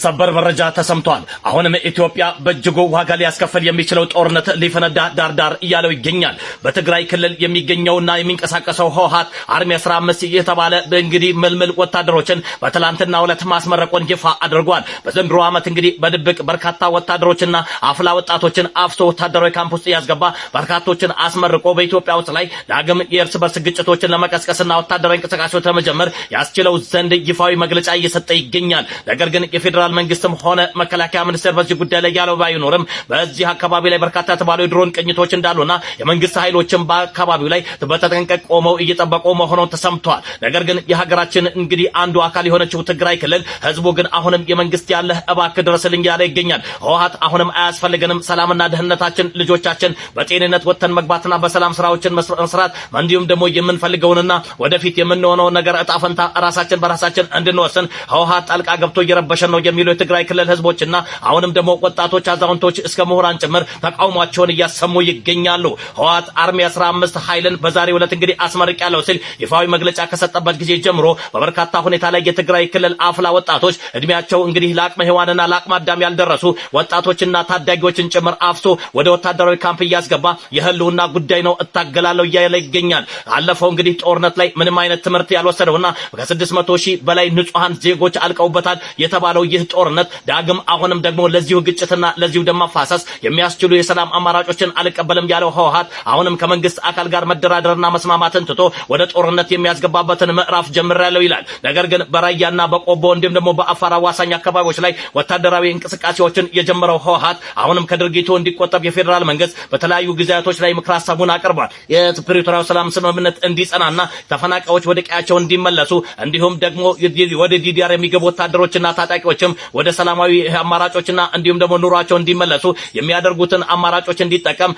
ሰበር መረጃ ተሰምቷል። አሁንም ኢትዮጵያ በእጅጉ ዋጋ ሊያስከፍል የሚችለው ጦርነት ሊፈነዳ ዳርዳር እያለው ይገኛል። በትግራይ ክልል የሚገኘውና የሚንቀሳቀሰው ህወሓት አርሚ 15 የተባለ እንግዲህ ምልምል ወታደሮችን በትላንትናው ዕለት ማስመረቁን ይፋ አድርጓል። በዘንድሮ ዓመት እንግዲህ በድብቅ በርካታ ወታደሮችና አፍላ ወጣቶችን አፍሶ ወታደራዊ ካምፕ ውስጥ ያስገባ በርካቶችን አስመርቆ በኢትዮጵያ ውስጥ ላይ ዳግም የእርስ በርስ ግጭቶችን ለመቀስቀስና ወታደራዊ እንቅስቃሴዎች ለመጀመር ያስችለው ዘንድ ይፋዊ መግለጫ እየሰጠ ይገኛል። ነገር ግን የፌደራል መንግስትም ሆነ መከላከያ ሚኒስቴር በዚህ ጉዳይ ላይ ያለው ባይኖርም በዚህ አካባቢ ላይ በርካታ ተባሉ ድሮን ቅኝቶች እንዳሉና የመንግስት ኃይሎችም በአካባቢው ላይ በተጠንቀቅ ቆመው እየጠበቁ መሆኑን ተሰምቷል። ነገር ግን የሀገራችን እንግዲህ አንዱ አካል የሆነችው ትግራይ ክልል ህዝቡ ግን አሁንም የመንግስት ያለህ እባክህ ድረስልኝ ያለ ይገኛል። ህወሓት አሁንም አያስፈልገንም፣ ሰላምና ደህንነታችን ልጆቻችን በጤንነት ወጥተን መግባትና በሰላም ስራዎችን መስራት እንዲሁም ደግሞ የምንፈልገውንና ወደፊት የምንሆነው ነገር እጣ ፈንታ ራሳችን በራሳችን እንድንወስን ህወሓት ጣልቃ ገብቶ እየረበሸን ነው የሚሉ የትግራይ ክልል ህዝቦችና አሁንም ደግሞ ወጣቶች፣ አዛውንቶች እስከ ምሁራን ጭምር ተቃውሟቸውን እያሰሙ ይገኛሉ። ህወሓት አርሚ 15 ኃይልን በዛሬው ዕለት እንግዲህ አስመርቂያለሁ ሲል ይፋዊ መግለጫ ከሰጠበት ጊዜ ጀምሮ በበርካታ ሁኔታ ላይ የትግራይ ክልል አፍላ ወጣቶች እድሜያቸው እንግዲህ ለአቅመ ሔዋንና ለአቅመ አዳም ያልደረሱ ወጣቶችና ታዳጊዎችን ጭምር አፍሶ ወደ ወታደራዊ ካምፕ እያስገባ የህልውና ጉዳይ ነው እታገላለሁ እያለ ይገኛል። አለፈው እንግዲህ ጦርነት ላይ ምንም አይነት ትምህርት ያልወሰደውና ከ600 ሺህ በላይ ንጹሃን ዜጎች አልቀውበታል የተባለው ይህ ጦርነት ዳግም አሁንም ደግሞ ለዚሁ ግጭትና ለዚሁ ደም መፋሰስ የሚያስችሉ የሰላም አማራጮችን አልቀበልም ያለው ህወሓት አሁንም ከመንግስት አካል ጋር መደራደርና መስማማትን ትቶ ወደ ጦርነት የሚያስገባበትን ምዕራፍ ጀምራለሁ ይላል። ነገር ግን በራያና በቆቦ እንዲሁም ደግሞ በአፋር አዋሳኝ አካባቢዎች ላይ ወታደራዊ እንቅስቃሴዎችን የጀመረው ህወሓት አሁንም ከድርጊቱ እንዲቆጠብ የፌደራል መንግስት በተለያዩ ጊዜያቶች ላይ ምክር ሀሳቡን አቅርቧል። የፕሪቶሪያው ሰላም ስምምነት እንዲጸናና ተፈናቃዮች ወደ ቀያቸው እንዲመለሱ እንዲሁም ደግሞ ወደ ዲዲአር የሚገቡ ወታደሮችና ታጣቂዎችም ወደ ሰላማዊ አማራጮችና እንዲሁም ደግሞ ኑሯቸው እንዲመለሱ የሚያደርጉትን አማራጮች እንዲጠቀም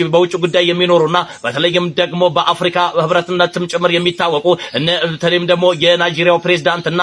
በውጭ ጉዳይ የሚኖሩና በተለይም ደግሞ በአፍሪካ ህብረትነትም ጭምር የሚታወቁ በተለይም ደግሞ የናይጄሪያው ፕሬዝዳንትና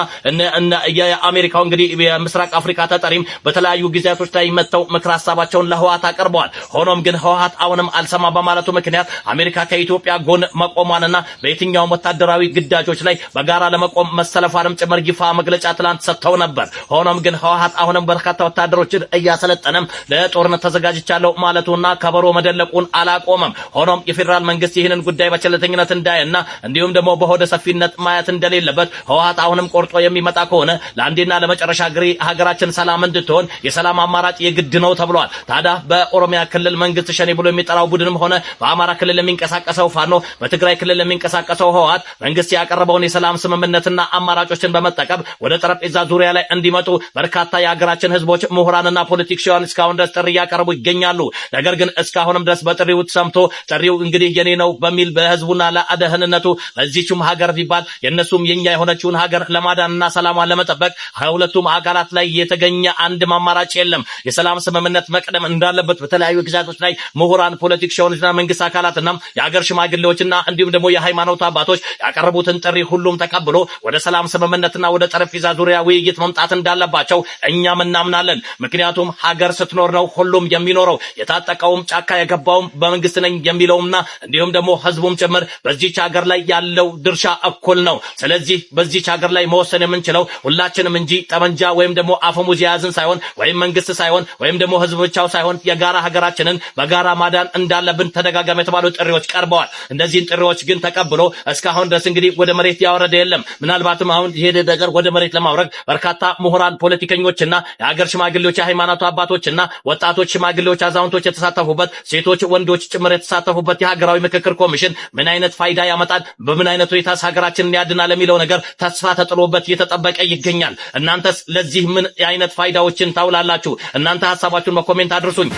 የአሜሪካው እንግዲህ የምስራቅ አፍሪካ ተጠሪም በተለያዩ ጊዜያቶች ላይ መተው ምክር ሀሳባቸውን ለህወሓት አቀርበዋል። ሆኖም ግን ህወሓት አሁንም አልሰማ በማለቱ ምክንያት አሜሪካ ከኢትዮጵያ ጎን መቆሟንና በየትኛውም ወታደራዊ ግዳጆች ላይ በጋራ ለመቆም መሰለፏንም ጭምር ይፋ መግለጫ ትላንት ሰጥተው ነበር። ሆኖም ግን ህወሓት አሁንም በርካታ ወታደሮችን እያሰለጠነም ለጦርነት ተዘጋጅቻለሁ ማለቱና ከበሮ መደለቁን አላቆመም። ሆኖም የፌደራል መንግስት ይህንን ጉዳይ በቸልተኝነት እንዳያና እንዲሁም ደግሞ በሆደ ሰፊነት ማየት እንደሌለበት ህወሓት አሁንም ቆርጦ የሚመጣ ከሆነ ለአንዴና ለመጨረሻ ሀገራችን ሰላም እንድትሆን የሰላም አማራጭ የግድ ነው ተብሏል። ታዲያ በኦሮሚያ ክልል መንግስት ሸኔ ብሎ የሚጠራው ቡድንም ሆነ በአማራ ክልል የሚንቀሳቀሰው ፋኖ፣ በትግራይ ክልል የሚንቀሳቀሰው ህወሓት መንግስት ያቀረበውን የሰላም ስምምነትና አማራጮችን በመጠቀም ወደ ጠረጴዛ ዙሪያ ላይ እንዲመጡ በርካታ የሀገራችን ህዝቦች ምሁራንና ፖለቲሽያን እስካሁን ድረስ ጥሪ ያቀርቡ ይገኛሉ። ነገር ግን እስካሁንም ድረስ በጥሪው ሰምቶ ጥሪው እንግዲህ የኔ ነው በሚል በህዝቡና ለደህንነቱ በዚህችም ሀገር ቢባል የነሱም የኛ የሆነችውን ሀገር ለማዳንና ሰላሟን ለመጠበቅ ከሁለቱም አካላት ላይ የተገኘ አንድ አማራጭ የለም። የሰላም ስምምነት መቅደም እንዳለበት በተለያዩ ግዛቶች ላይ ምሁራን፣ ፖለቲሽያንና መንግስት አካላትና የሀገር ሽማግሌዎችና እንዲሁም ደግሞ የሃይማኖት አባቶች ያቀረቡትን ጥሪ ሁሉም ተቀብሎ ወደ ሰላም ስምምነትና ወደ ጠረጴዛ ዙሪያ ውይይት መምጣት እንዳለባቸው እኛም እናምናለን። ምክንያቱም ሀገር ስትኖር ነው ሁሉም የሚኖረው። የታጠቀውም ጫካ የገባውም በመንግስት ነኝ የሚለውምና እንዲሁም ደግሞ ህዝቡም ጭምር በዚህች ሀገር ላይ ያለው ድርሻ እኩል ነው። ስለዚህ በዚህች ሀገር ላይ መወሰን የምንችለው ሁላችንም እንጂ ጠመንጃ ወይም ደግሞ አፈሙዝ የያዝን ሳይሆን ወይም መንግስት ሳይሆን ወይም ደግሞ ህዝብ ብቻው ሳይሆን የጋራ ሀገራችንን በጋራ ማዳን እንዳለብን ተደጋጋሚ የተባሉ ጥሪዎች ቀርበዋል። እነዚህን ጥሪዎች ግን ተቀብሎ እስካሁን ድረስ እንግዲህ ወደ መሬት ያወረደ የለም። ምናልባትም አሁን ይሄ ነገር ወደ መሬት ለማውረድ በርካታ ምሁራን፣ ፖለቲከኞችና የሀገር ሽማግሌዎች፣ የሃይማኖት አባቶችና ወጣቶች፣ ሽማግሌዎች፣ አዛውንቶች የተሳተፉበት ሴቶች፣ ወንዶች ጭምር የተሳተፉበት የሀገራዊ ምክክር ኮሚሽን ምን አይነት ፋይዳ ያመጣል፣ በምን አይነት ሁኔታስ ሀገራችንን ያድናል የሚለው ነገር ተስፋ ተጥሎበት እየተጠበቀ ይገኛል። እናንተስ ለዚህ ምን አይነት ፋይዳዎችን ታውላላችሁ? እናንተ ሐሳባችሁን በኮሜንት አድርሱኝ።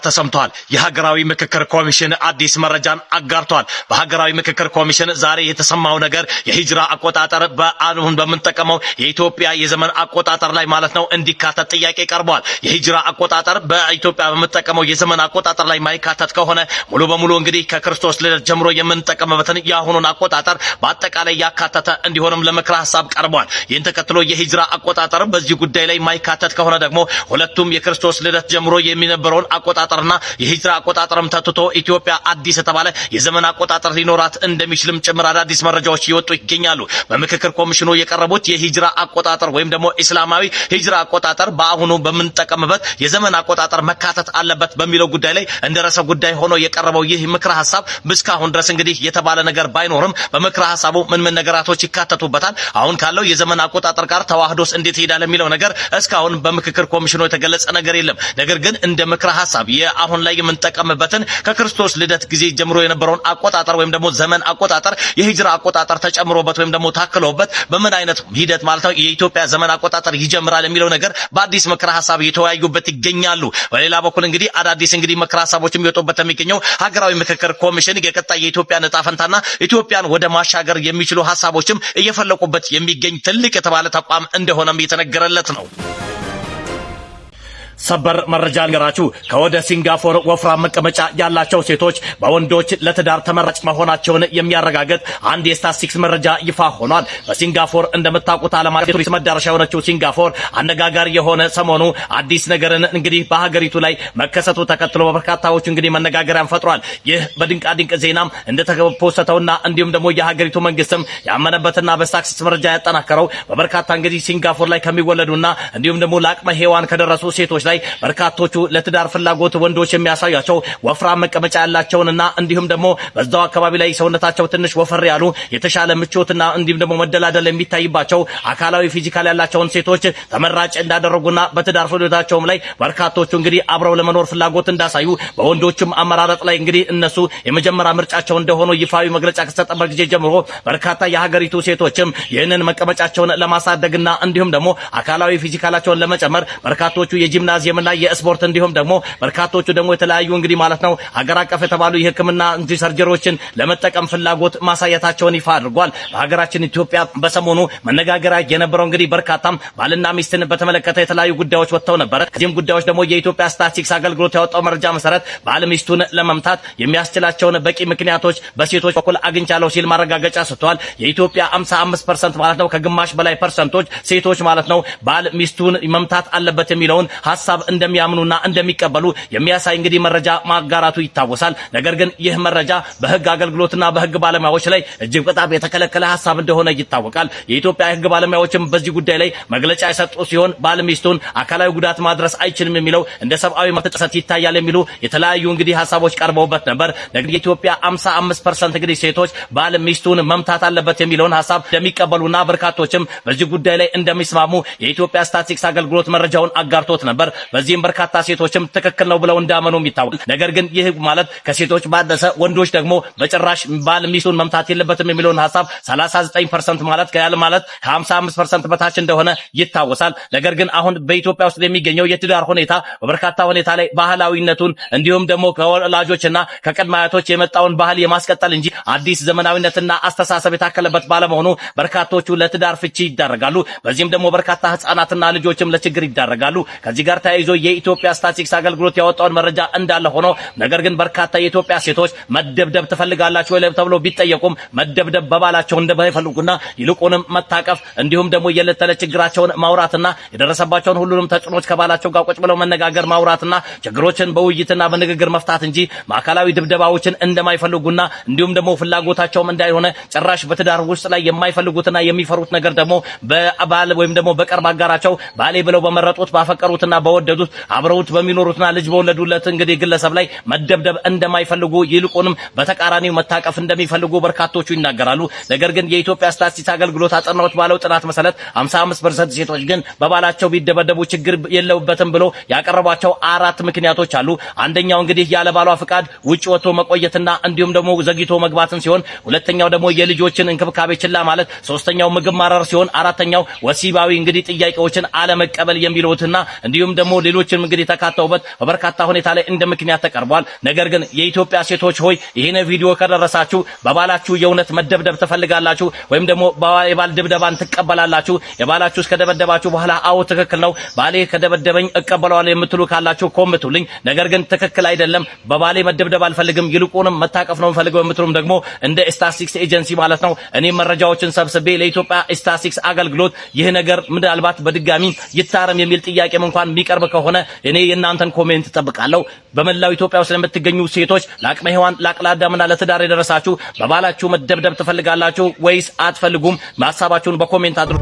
ተሰምቷል። የሀገራዊ ምክክር ኮሚሽን አዲስ መረጃን አጋርቷል። በሀገራዊ ምክክር ኮሚሽን ዛሬ የተሰማው ነገር የሂጅራ አቆጣጠር በአሁን በምንጠቀመው የኢትዮጵያ የዘመን አቆጣጠር ላይ ማለት ነው እንዲካተት ጥያቄ ቀርቧል። የሂጅራ አቆጣጠር በኢትዮጵያ በምንጠቀመው የዘመን አቆጣጠር ላይ ማይካተት ከሆነ ሙሉ በሙሉ እንግዲህ ከክርስቶስ ልደት ጀምሮ የምንጠቀምበትን የአሁኑን አቆጣጠር በአጠቃላይ ያካተተ እንዲሆንም ለምክረ ሐሳብ ቀርቧል። ይህን ተከትሎ የሂጅራ አቆጣጠር በዚህ ጉዳይ ላይ ማይካተት ከሆነ ደግሞ ሁለቱም የክርስቶስ ልደት ጀምሮ የሚነበረውን አቆጣጠርና የሂጅራ አቆጣጠርም ተትቶ ኢትዮጵያ አዲስ የተባለ የዘመን አቆጣጠር ሊኖራት እንደሚችልም ጭምር አዳዲስ መረጃዎች እየወጡ ይገኛሉ። በምክክር ኮሚሽኑ የቀረቡት የሂጅራ አቆጣጠር ወይም ደግሞ እስላማዊ ሂጅራ አቆጣጠር በአሁኑ በምንጠቀምበት የዘመን አቆጣጠር መካተት አለበት በሚለው ጉዳይ ላይ እንደረሰ ጉዳይ ሆኖ የቀረበው ይህ ምክረ ሐሳብ እስካሁን ድረስ እንግዲህ የተባለ ነገር ባይኖርም በምክረ ሐሳቡ ምን ነገራቶች ይካተቱበታል፣ አሁን ካለው የዘመን አቆጣጠር ጋር ተዋህዶስ እንዴት ይሄዳል የሚለው ነገር እስካሁን በምክክር ኮሚሽኑ የተገለጸ ነገር የለም። ነገር ግን እንደ ምክረ ሐሳብ የአሁን ላይ የምንጠቀምበትን ከክርስቶስ ልደት ጊዜ ጀምሮ የነበረውን አቆጣጠር ወይም ደግሞ ዘመን አቆጣጠር የሂጅራ አቆጣጠር ተጨምሮበት ወይም ደግሞ ታክሎበት በምን አይነት ሂደት ማለት ነው የኢትዮጵያ ዘመን አቆጣጠር ይጀምራል የሚለው ነገር በአዲስ ምክረ ሐሳብ እየተወያዩበት ይገኛሉ። በሌላ በኩል እንግዲህ አዳዲስ እንግዲህ ምክረ ሐሳቦችም እየወጡበት የሚገኘው ሀገራዊ ምክክር ኮሚሽን የቀጣይ የኢትዮጵያ ዕጣ ፈንታና ኢትዮጵያን ወደ ማሻገር የሚችሉ ሐሳቦችም እየፈለቁበት የሚገኝ ትልቅ የተባለ ተቋም እንደሆነም እየተነገረለት ነው። ሰበር መረጃ ልንገራችሁ። ከወደ ሲንጋፖር ወፍራም መቀመጫ ያላቸው ሴቶች በወንዶች ለትዳር ተመራጭ መሆናቸውን የሚያረጋግጥ አንድ የስታቲስቲክስ መረጃ ይፋ ሆኗል። በሲንጋፖር እንደምታውቁት ዓለም አቀፍ ቱሪስት መዳረሻ የሆነችው ሲንጋፖር አነጋጋሪ የሆነ ሰሞኑ አዲስ ነገርን እንግዲህ በሀገሪቱ ላይ መከሰቱ ተከትሎ በርካታዎቹ እንግዲህ መነጋገሪያን ፈጥሯል። ይህ በድንቃ ድንቅ ዜናም እንደተፖስተውና እንዲሁም ደግሞ የሀገሪቱ መንግስትም ያመነበትና በስታቲስቲክስ መረጃ ያጠናከረው በበርካታ እንግዲህ ሲንጋፖር ላይ ከሚወለዱና እንዲሁም ደግሞ ለአቅመ ሔዋን ከደረሱ ሴቶች ላይ በርካቶቹ ለትዳር ፍላጎት ወንዶች የሚያሳያቸው ወፍራም መቀመጫ ያላቸውንና እንዲሁም ደግሞ በዛው አካባቢ ላይ ሰውነታቸው ትንሽ ወፈር ያሉ የተሻለ ምቾትና እንዲሁም ደግሞ መደላደል የሚታይባቸው አካላዊ ፊዚካል ያላቸውን ሴቶች ተመራጭ እንዳደረጉና በትዳር ፍላጎታቸውም ላይ በርካቶቹ እንግዲህ አብረው ለመኖር ፍላጎት እንዳሳዩ በወንዶችም አመራረጥ ላይ እንግዲህ እነሱ የመጀመሪያ ምርጫቸው እንደሆኑ ይፋዊ መግለጫ ከተሰጠበት ጊዜ ጀምሮ በርካታ የሀገሪቱ ሴቶችም ይህንን መቀመጫቸውን ለማሳደግና እንዲሁም ደግሞ አካላዊ ፊዚካላቸውን ለመጨመር በርካቶቹ የጂምናዚየምና የስፖርት እንዲሁም ደግሞ በርካቶቹ ደግሞ የተለያዩ እንግዲህ ማለት ነው ሀገር አቀፍ የተባሉ የሕክምና ሰርጀሪዎችን ለመጠቀም ፍላጎት ማሳየታቸውን ይፋ አድርጓል። በሀገራችን ኢትዮጵያ በሰሞኑ መነጋገሪያ የነበረው እንግዲህ በርካታም ባልና ሚስትን በተመለከተ የተለያዩ ጉዳዮች ወጥተው ነበር። ከዚህም ጉዳዮች ደግሞ የኢትዮጵያ ስታቲስቲክስ አገልግሎት ያወጣው መረጃ መሰረት ባል ሚስቱን ለመምታት የሚያስችላቸውን በቂ ምክንያቶች በሴቶች በኩል አግኝቻለሁ ሲል ማረጋገጫ ሰጥቷል። የኢትዮጵያ 55% ማለት ነው ከግማሽ በላይ ፐርሰንቶች ሴቶች ማለት ነው ባል ሚስቱን መምታት አለበት የሚለውን ሐሳብ እንደሚያምኑና እንደሚቀበሉ የሚያሳይ እንግዲህ መረጃ ማጋራቱ ይታወሳል። ነገር ግን ይህ መረጃ በህግ አገልግሎትና በህግ ባለሙያዎች ላይ እጅግ በጣም የተከለከለ ሐሳብ እንደሆነ ይታወቃል። የኢትዮጵያ ህግ ባለሙያዎችም በዚህ ጉዳይ ላይ መግለጫ የሰጡ ሲሆን ባል ሚስቱን አካላዊ ጉዳት ማድረስ አይችልም የሚለው እንደ ሰብአዊ መብት ጥሰት ይታያል የሚሉ የተለያዩ እንግዲህ ሐሳቦች ቀርበውበት ነበር። ነገር ግን የኢትዮጵያ 55% እንግዲህ ሴቶች ባል ሚስቱን መምታት አለበት የሚለውን ሐሳብ እንደሚቀበሉና በርካቶችም በዚህ ጉዳይ ላይ እንደሚስማሙ የኢትዮጵያ ስታቲስቲክስ አገልግሎት መረጃውን አጋርቶት ነበር። በዚህም በርካታ ሴቶችም ትክክል ነው ብለው እንዳመኑም ይታወቃል። ነገር ግን ይህ ማለት ከሴቶች ባነሰ ወንዶች ደግሞ በጭራሽ ባል ሚስቱን መምታት የለበትም የሚለውን ሐሳብ 39% ማለት ከ55% በታች እንደሆነ ይታወሳል። ነገር ግን አሁን በኢትዮጵያ ውስጥ የሚገኘው የትዳር ሁኔታ በበርካታ ሁኔታ ላይ ባህላዊነቱን እንዲሁም ደግሞ ከወላጆችና ከቅድመ አያቶች የመጣውን ባህል የማስቀጠል እንጂ አዲስ ዘመናዊነትና አስተሳሰብ የታከለበት ባለመሆኑ በርካቶቹ ለትዳር ፍቺ ይዳረጋሉ። በዚህም ደግሞ በርካታ ህፃናትና ልጆችም ለችግር ይዳረጋሉ። ከዚህ ጋር ተያይዞ የኢትዮጵያ ስታቲስቲክስ አገልግሎት ያወጣውን መረጃ እንዳለ ሆኖ ነገር ግን በርካታ የኢትዮጵያ ሴቶች መደብደብ ትፈልጋላችሁ ወይ ተብሎ ቢጠየቁም መደብደብ በባላቸው እንደማይፈልጉና ይልቁንም መታቀፍ እንዲሁም ደግሞ የዕለት ተዕለት ችግራቸውን ማውራትና የደረሰባቸውን ሁሉንም ተጽዕኖች ከባላቸው ጋር ቁጭ ብለው መነጋገር ማውራትና ችግሮችን በውይይትና በንግግር መፍታት እንጂ ማዕከላዊ ድብደባዎችን እንደማይፈልጉና እንዲሁም ደግሞ ፍላጎታቸውም እንዳይሆነ ጭራሽ በትዳር ውስጥ ላይ የማይፈልጉትና የሚፈሩት ነገር ደግሞ በባል ወይም ደግሞ በቅርብ አጋራቸው ባሌ ብለው በመረጡት ባፈቀሩትና በወደዱት አብረውት በሚኖሩትና ልጅ በወለዱለት እንግዲህ ግለሰብ ላይ መደብደብ እንደማይፈልጉ ይልቁንም በተቃራኒው መታቀፍ እንደሚፈልጉ በርካቶቹ ይናገራሉ። ነገር ግን የኢትዮጵያ ስታቲስቲክስ አገልግሎት አጠናውት ባለው ጥናት መሰረት 55% ሴቶች ግን በባላቸው ቢደበደቡ ችግር የለውበትም ብሎ ያቀረቧቸው 4 ምክንያቶች አሉ። አንደኛው እንግዲህ ያለ ባሏ ፍቃድ ውጭ ወጥቶ መቆየትና እንዲሁም ደግሞ ዘግይቶ መግባትን ሲሆን፣ ሁለተኛው ደግሞ የልጆችን እንክብካቤ ችላ ማለት፣ ሶስተኛው ምግብ ማረር ሲሆን፣ አራተኛው ወሲባዊ እንግዲህ ጥያቄዎችን አለመቀበል የሚሉትና እንዲሁም ደግሞ ሌሎችንም እንግዲህ ተካተውበት በበርካታ ሁኔታ ላይ እንደ ምክንያት ተቀርቧል። ነገር ግን የኢትዮጵያ ሴቶች ሆይ ይሄን ቪዲዮ ከደረሳችሁ በባላችሁ የእውነት መደብደብ ትፈልጋላችሁ ወይም ደግሞ የባል ድብደባን ትቀበላላችሁ? የባላችሁ እስከደበደባችሁ በኋላ አዎ ትክክል ነው ባሌ ከደበደበኝ እቀበለዋለሁ የምትሉ ካላችሁ ኮምቱልኝ። ነገር ግን ትክክል አይደለም በባሌ መደብደብ አልፈልግም ይልቁንም መታቀፍ ነው የምፈልገው የምትሉም ደግሞ እንደ ስታቲስቲክስ ኤጀንሲ ማለት ነው እኔ መረጃዎችን ሰብስቤ ለኢትዮጵያ ስታቲስቲክስ አገልግሎት ይህ ነገር ምናልባት በድጋሚ ይታረም የሚል ጥያቄም እንኳን የሚቀርብ ከሆነ እኔ የእናንተን ኮሜንት ተጠብቃለሁ። በመላው ኢትዮጵያ ውስጥ ለምትገኙ ሴቶች ለአቅመ ሔዋን ለአቅመ አዳምና ለትዳር የደረሳችሁ በባላችሁ መደብደብ ትፈልጋላችሁ ወይስ አትፈልጉም? ሐሳባችሁን በኮሜንት አድርጉ።